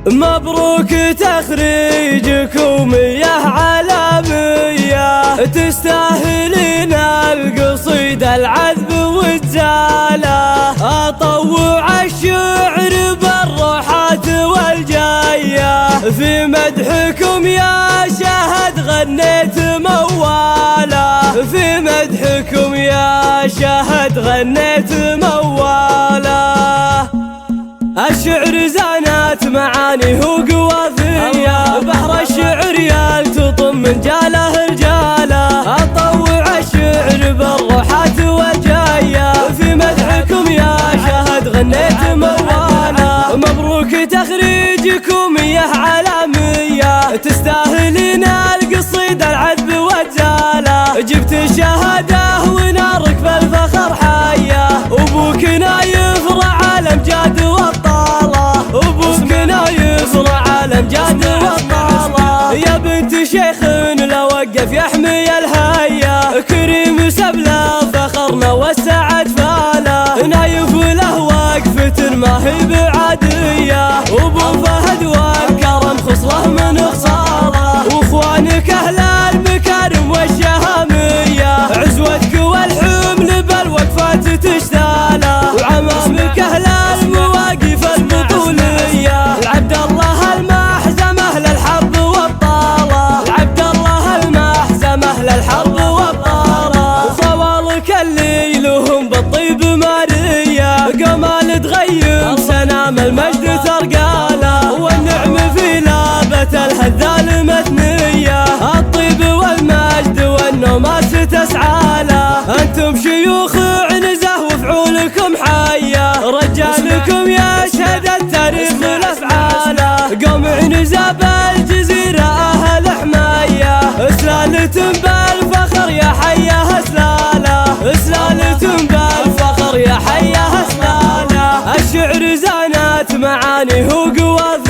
مبروك تخريجكم يا عالمية، تستاهلين القصيدة العذب والزالة. أطوع الشعر بالروحات والجاية، في مدحكم يا شهد غنيت موالة، في مدحكم يا شهد غنيت موالة. الشعر زانت معانيه وقوافيه، بحر الشعر يلتطم من جاله الجاله. أطوع الشعر بالروحات والجايه، في مدحكم يا شهد غنيت موالة. مبروك تخريجكم يا عالمية، تستاهلين القصيدة العذب والزالة. جبت الشهادة ونارك بالفخر حية، أبوك نايف رعى الأمجاد والطالة، أبوك نايف رعى الأمجاد والطالة. يا بنت شيخ لو وقف يحمي الهية، كريم سبله فخرنا والسعد فاله. نايف له وقفة ما هي بعادية، أبو فهد والكرم خصله من خصاله. واخوانك أهل المكارم والشهامية، عزوتك والحمل بالوقفات تشتاله. وعمامك أهل المواقف البطولية، العبد الله المحزمة للحرب والطالة، العبد الله المحزمة للحرب والطالة. وخوالك اللي لهم بالطيب مارية، قمال تغيم سنام المجد ثرقاله. والنعم في لابة الهذال مثنية، الطيب والمجد والنوماس تسعى له. أنتم شيوخ عنزة وفعولكم حية، رجالكم يشهد التاريخ لأفعاله. قوم عنزة بالجزيرة أهل حماية، إسلالة بالفخر يا حية إسلالة، إسلالة بالفخر يا حية إسلالة. الشعر زانت معانيه وقوافيه،